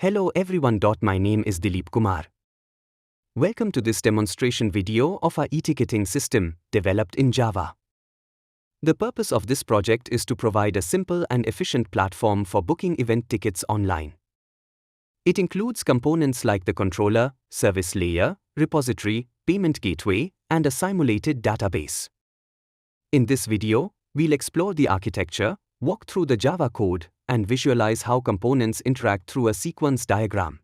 Hello everyone. My name is Dilip Kumar. Welcome to this demonstration video of our e-ticketing system developed in Java. The purpose of this project is to provide a simple and efficient platform for booking event tickets online. It includes components like the controller, service layer, repository, payment gateway, and a simulated database. In this video, we'll explore the architecture, walk through the Java code, and visualize how components interact through a sequence diagram.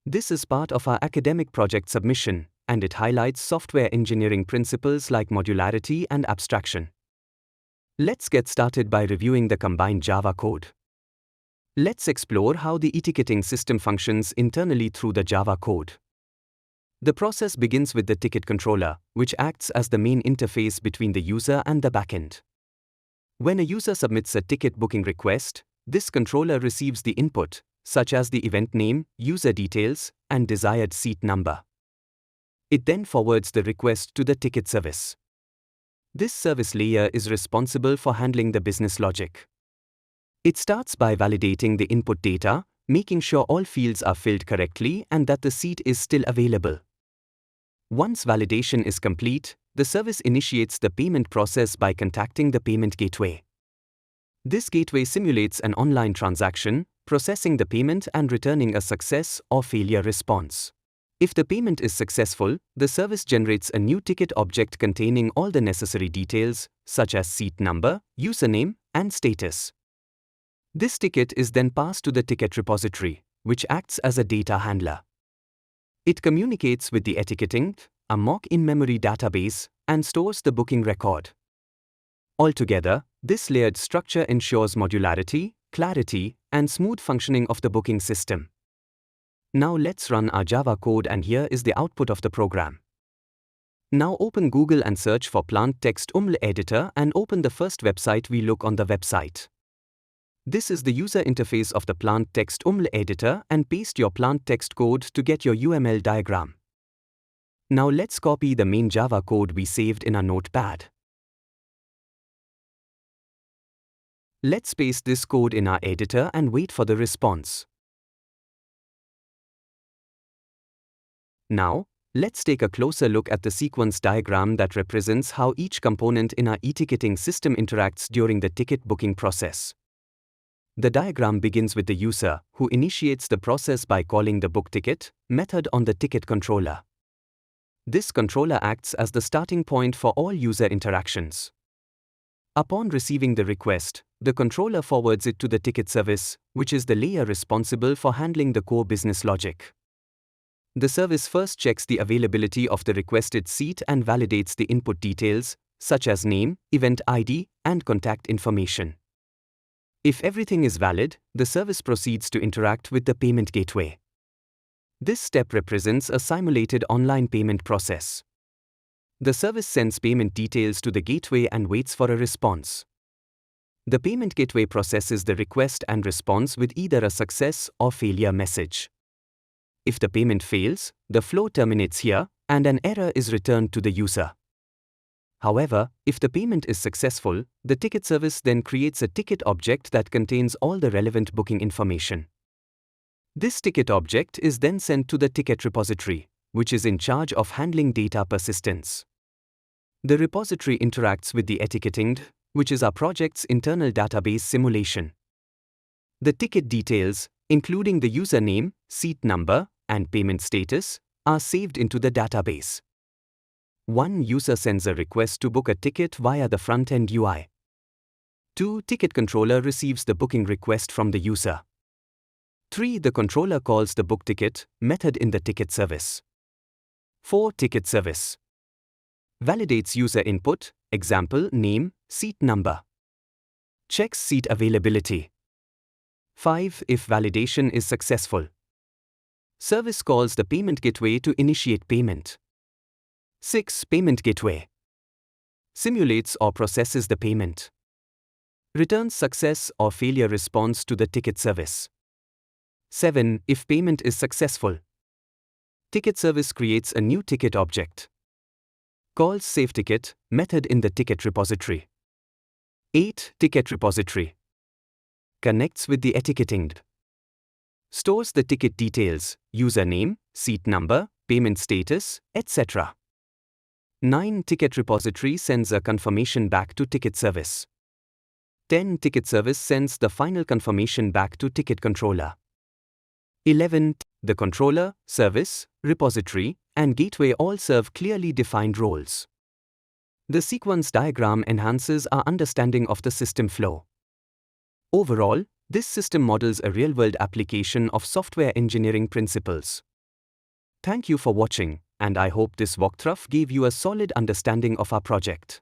This is part of our academic project submission, and it highlights software engineering principles like modularity and abstraction. Let's get started by reviewing the combined Java code. Let's explore how the e-ticketing system functions internally through the Java code. The process begins with the ticket controller, which acts as the main interface between the user and the backend. When a user submits a ticket booking request, this controller receives the input, such as the event name, user details, and desired seat number. It then forwards the request to the ticket service. This service layer is responsible for handling the business logic. It starts by validating the input data, making sure all fields are filled correctly and that the seat is still available. Once validation is complete, the service initiates the payment process by contacting the payment gateway. This gateway simulates an online transaction, processing the payment and returning a success or failure response. If the payment is successful, the service generates a new ticket object containing all the necessary details, such as seat number, username, and status. This ticket is then passed to the ticket repository, which acts as a data handler. It communicates with the e-ticketing, a mock in-memory database, and stores the booking record. Altogether, this layered structure ensures modularity, clarity, and smooth functioning of the booking system. Now let's run our Java code, and here is the output of the program. Now open Google and search for Plant Text UML editor and open the first website we look on the website. This is the user interface of the Plant Text UML editor, and paste your Plant Text code to get your UML diagram. Now let's copy the main Java code we saved in our notepad. Let's paste this code in our editor and wait for the response. Now, let's take a closer look at the sequence diagram that represents how each component in our e-ticketing system interacts during the ticket booking process. The diagram begins with the user, who initiates the process by calling the bookTicket method on the ticket controller. This controller acts as the starting point for all user interactions. Upon receiving the request, the controller forwards it to the ticket service, which is the layer responsible for handling the core business logic. The service first checks the availability of the requested seat and validates the input details, such as name, event ID, and contact information. If everything is valid, the service proceeds to interact with the payment gateway. This step represents a simulated online payment process. The service sends payment details to the gateway and waits for a response. The payment gateway processes the request and responds with either a success or failure message. If the payment fails, the flow terminates here, and an error is returned to the user. However, if the payment is successful, the ticket service then creates a ticket object that contains all the relevant booking information. This ticket object is then sent to the ticket repository, which is in charge of handling data persistence. The repository interacts with the e-ticketing, which is our project's internal database simulation. The ticket details, including the username, seat number, and payment status, are saved into the database. One user sends a request to book a ticket via the front-end UI. 2. Ticket controller receives the booking request from the user. 3. The controller calls the bookTicket method in the ticket service. 4. Ticket service validates user input, example name, seat number. Checks seat availability. 5. If validation is successful, service calls the payment gateway to initiate payment. 6. Payment gateway simulates or processes the payment. Returns success or failure response to the ticket service. 7. If payment is successful, ticket service creates a new ticket object. Calls SaveTicket method in the ticket repository. 8. Ticket repository connects with the e-ticketing. stores the ticket details, username, seat number, payment status, etc. 9. Ticket repository sends a confirmation back to ticket service. 10. Ticket service sends the final confirmation back to ticket controller. 11. The controller, service, repository, and gateway all serve clearly defined roles. The sequence diagram enhances our understanding of the system flow. Overall, this system models a real-world application of software engineering principles. Thank you for watching, and I hope this walkthrough gave you a solid understanding of our project.